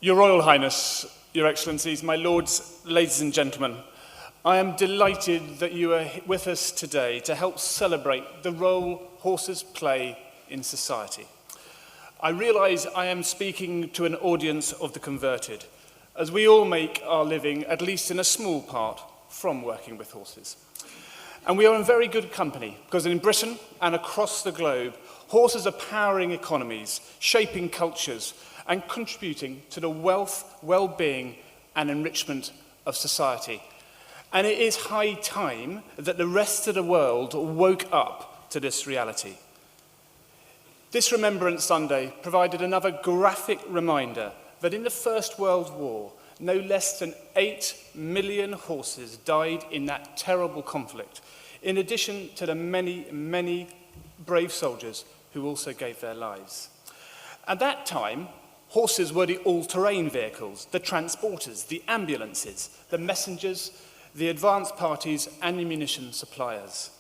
Your Royal Highness, Your Excellencies, my lords, ladies and gentlemen, I am delighted that you are with us today to help celebrate the role horses play in society. I realise I am speaking to an audience of the converted, as we all make our living, at least in a small part, from working with horses. And we are in very good company, because in Britain and across the globe, horses are powering economies, shaping cultures, and contributing to the wealth, well-being, and enrichment of society. And it is high time that the rest of the world woke up to this reality. This Remembrance Sunday provided another graphic reminder that in the First World War, no less than 8 million horses died in that terrible conflict, in addition to the many, many brave soldiers who also gave their lives. At that time, horses were the all-terrain vehicles, the transporters, the ambulances, the messengers, the advance parties, and the munition suppliers.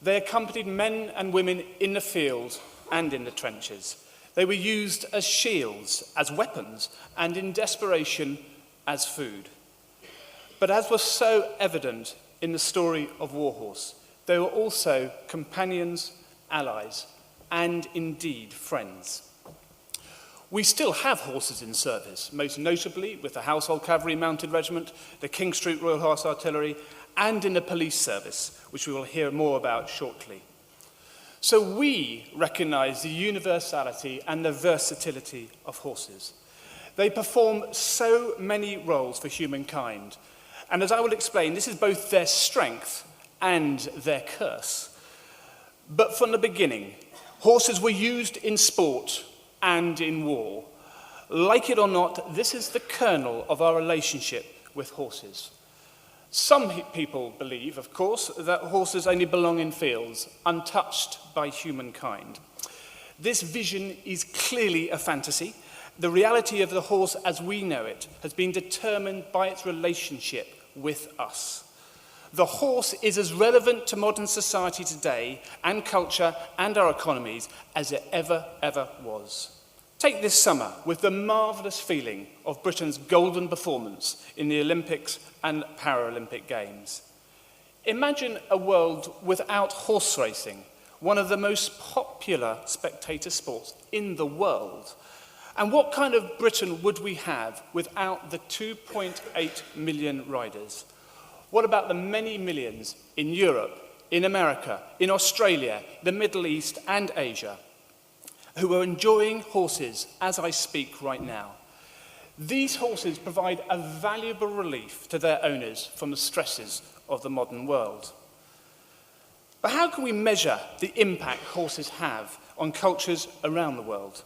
They accompanied men and women in the field and in the trenches. They were used as shields, as weapons, and in desperation, as food. But as was so evident in the story of Warhorse, they were also companions, allies, and indeed friends. We still have horses in service, most notably with the Household Cavalry Mounted Regiment, the King Street Royal Horse Artillery, and in the police service, which we will hear more about shortly. So we recognise the universality and the versatility of horses. They perform so many roles for humankind, and as I will explain, this is both their strength and their curse. But from the beginning, horses were used in sport and in war. Like it or not, this is the kernel of our relationship with horses. Some people believe, of course, that horses only belong in fields, untouched by humankind. This vision is clearly a fantasy. The reality of the horse as we know it has been determined by its relationship with us. The horse is as relevant to modern society today and culture and our economies as it ever was. Take this summer with the marvellous feeling of Britain's golden performance in the Olympics and Paralympic Games. Imagine a world without horse racing, one of the most popular spectator sports in the world. And what kind of Britain would we have without the 2.8 million riders? What about the many millions in Europe, in America, in Australia, the Middle East, and Asia, who are enjoying horses as I speak right now? These horses provide a valuable relief to their owners from the stresses of the modern world. But how can we measure the impact horses have on cultures around the world?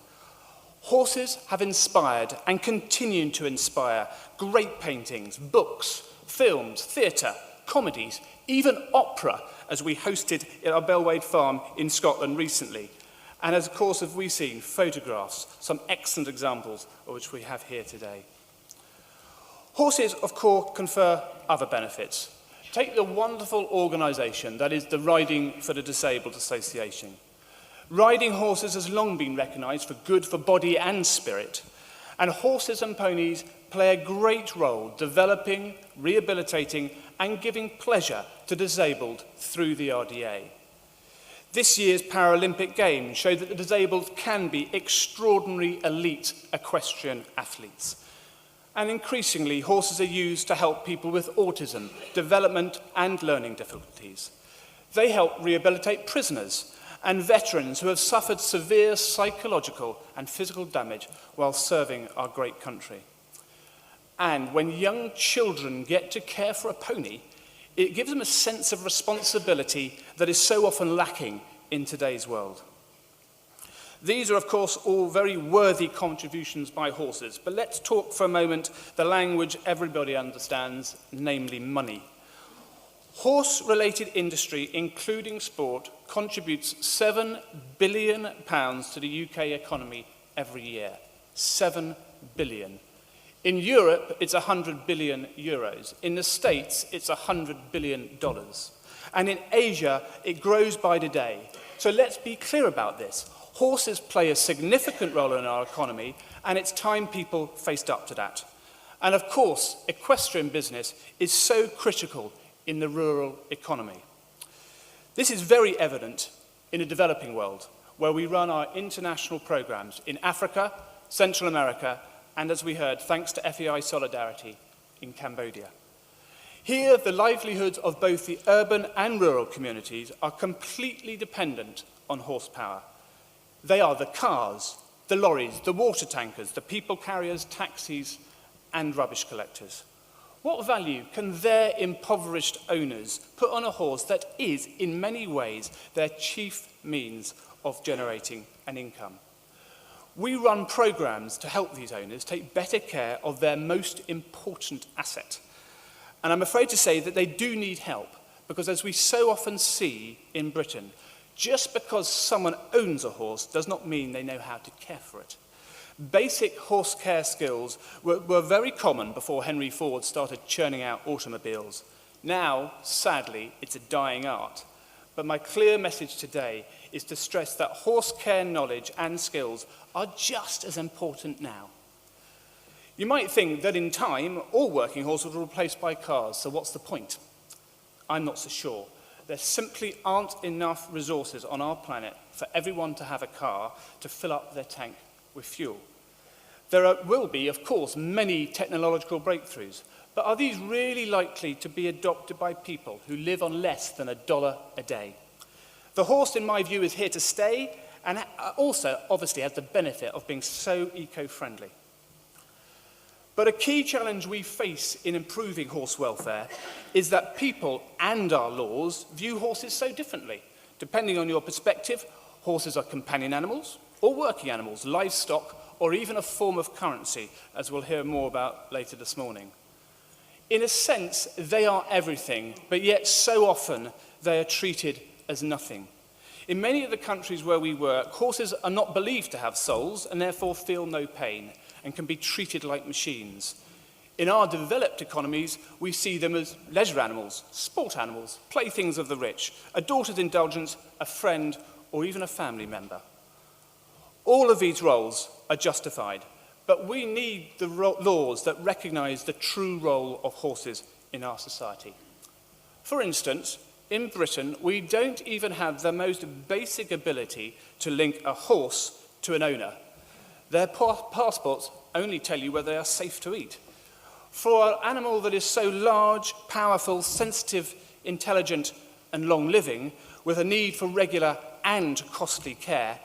Horses have inspired and continue to inspire great paintings, books, films, theatre, comedies, even opera, as we hosted at our Belwade farm in Scotland recently. And as of course have we seen photographs, some excellent examples of which we have here today. Horses, of course, confer other benefits. Take the wonderful organisation that is the Riding for the Disabled Association. Riding horses has long been recognised for good for body and spirit, and horses and ponies play a great role developing, rehabilitating, and giving pleasure to disabled through the RDA. This year's Paralympic Games showed that the disabled can be extraordinary elite equestrian athletes. And increasingly, horses are used to help people with autism, development, and learning difficulties. They help rehabilitate prisoners and veterans who have suffered severe psychological and physical damage while serving our great country. And when young children get to care for a pony, it gives them a sense of responsibility that is so often lacking in today's world. These are, of course, all very worthy contributions by horses, but let's talk for a moment the language everybody understands, namely money. Horse-related industry, including sport, contributes £7 billion to the UK economy every year. 7 billion. In Europe, it's 100 billion euros. In the States, it's $100 billion. And in Asia, it grows by the day. So let's be clear about this. Horses play a significant role in our economy, and it's time people faced up to that. And of course, equestrian business is so critical in the rural economy. This is very evident in a developing world, where we run our international programs in Africa, Central America, and as we heard, thanks to FEI Solidarity, in Cambodia. Here, the livelihoods of both the urban and rural communities are completely dependent on horsepower. They are the cars, the lorries, the water tankers, the people carriers, taxis, and rubbish collectors. What value can their impoverished owners put on a horse that is, in many ways, their chief means of generating an income? We run programs to help these owners take better care of their most important asset. And I'm afraid to say that they do need help, because as we so often see in Britain, just because someone owns a horse does not mean they know how to care for it. Basic horse care skills were very common before Henry Ford started churning out automobiles. Now, sadly, it's a dying art. But my clear message today is to stress that horse care knowledge and skills are just as important now. You might think that in time, all working horses will be replaced by cars, so what's the point? I'm not so sure. There simply aren't enough resources on our planet for everyone to have a car to fill up their tank with fuel. There will be, of course, many technological breakthroughs, but are these really likely to be adopted by people who live on less than $1 a day? The horse, in my view, is here to stay, and also, obviously, has the benefit of being so eco-friendly. But a key challenge we face in improving horse welfare is that people and our laws view horses so differently. Depending on your perspective, horses are companion animals or working animals, livestock, or even a form of currency, as we'll hear more about later this morning. In a sense, they are everything, but yet so often they are treated as nothing. In many of the countries where we work, horses are not believed to have souls and therefore feel no pain and can be treated like machines. In our developed economies, we see them as leisure animals, sport animals, playthings of the rich, a daughter's indulgence, a friend, or even a family member. All of these roles are justified, but we need the laws that recognise the true role of horses in our society. For instance, in Britain, we don't even have the most basic ability to link a horse to an owner. Their passports only tell you whether they are safe to eat. For an animal that is so large, powerful, sensitive, intelligent, and long-living, with a need for regular and costly care,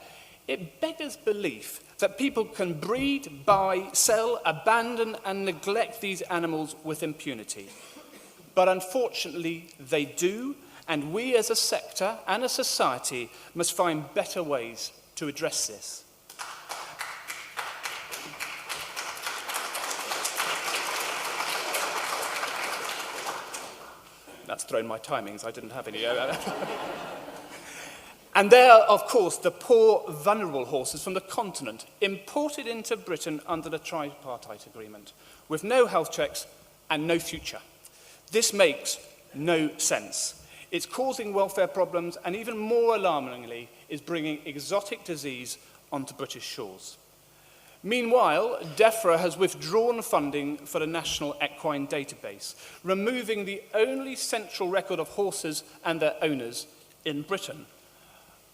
it beggars belief that people can breed, buy, sell, abandon, and neglect these animals with impunity. But unfortunately, they do, and we as a sector and a society must find better ways to address this. That's thrown my timings. I didn't have any. And there are, of course, the poor, vulnerable horses from the continent, imported into Britain under the tripartite agreement, with no health checks and no future. This makes no sense. It's causing welfare problems, and even more alarmingly, is bringing exotic disease onto British shores. Meanwhile, DEFRA has withdrawn funding for the National Equine Database, removing the only central record of horses and their owners in Britain.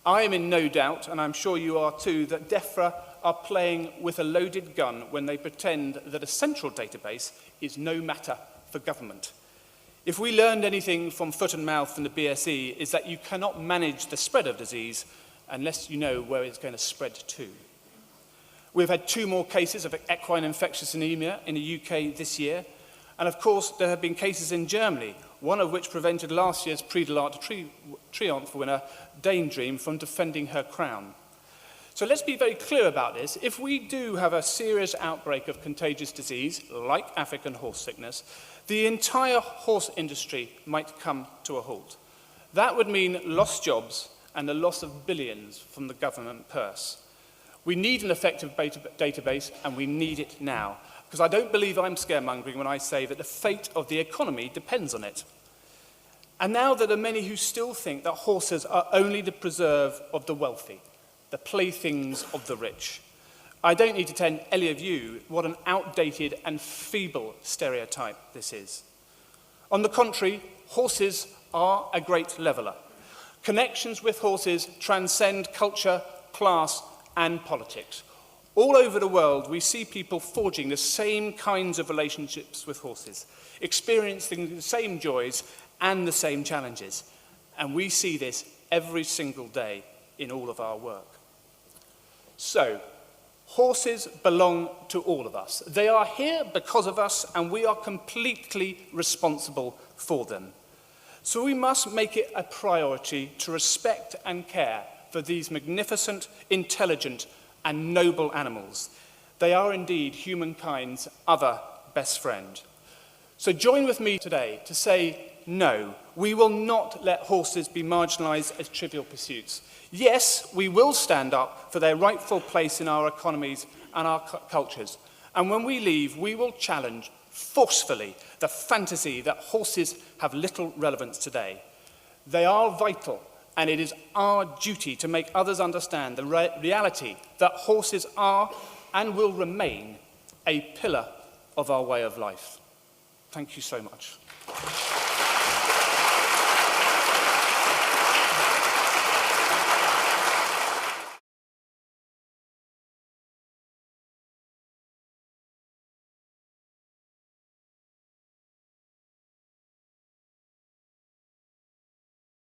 I am in no doubt, and I'm sure you are too, that DEFRA are playing with a loaded gun when they pretend that a central database is no matter for government. If we learned anything from foot and mouth and the BSE, is that you cannot manage the spread of disease unless you know where it's going to spread to. We've had 2 more cases of equine infectious anemia in the UK this year, and of course there have been cases in Germany, one of which prevented last year's Prix de l'Arc Triomphe winner Dame Dream from defending her crown. So let's be very clear about this. If we do have a serious outbreak of contagious disease, like African horse sickness, the entire horse industry might come to a halt. That would mean lost jobs and the loss of billions from the government purse. We need an effective database, and we need it now, because I don't believe I'm scaremongering when I say that the fate of the economy depends on it. And now there are many who still think that horses are only the preserve of the wealthy, the playthings of the rich. I don't need to tell any of you what an outdated and feeble stereotype this is. On the contrary, horses are a great leveller. Connections with horses transcend culture, class, and politics. All over the world, we see people forging the same kinds of relationships with horses, experiencing the same joys and the same challenges. And we see this every single day in all of our work. So, horses belong to all of us. They are here because of us, and we are completely responsible for them. So we must make it a priority to respect and care for these magnificent, intelligent, and noble animals. They are indeed humankind's other best friend. So join with me today to say, no, we will not let horses be marginalised as trivial pursuits. Yes, we will stand up for their rightful place in our economies and our cultures. And when we leave, we will challenge forcefully the fantasy that horses have little relevance today. They are vital, and it is our duty to make others understand the reality that horses are and will remain a pillar of our way of life. Thank you so much.